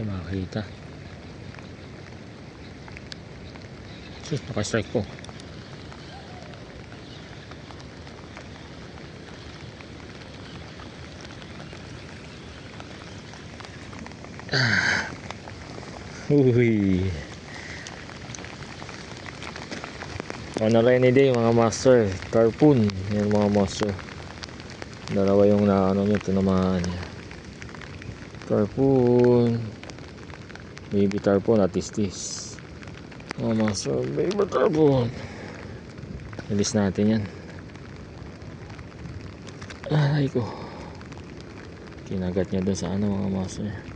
Hindi makakita. Sus, naka-strike po. Uy. On a rainy day mga master, tarpon. Yan mga master. Dalawa yung naano nyo, tinamaan niya. Tarpon. Baby tarpon at istis. Mga master, baby tarpon. Release natin yan. Ay ko. Kinagat niya dun sa ano mga master.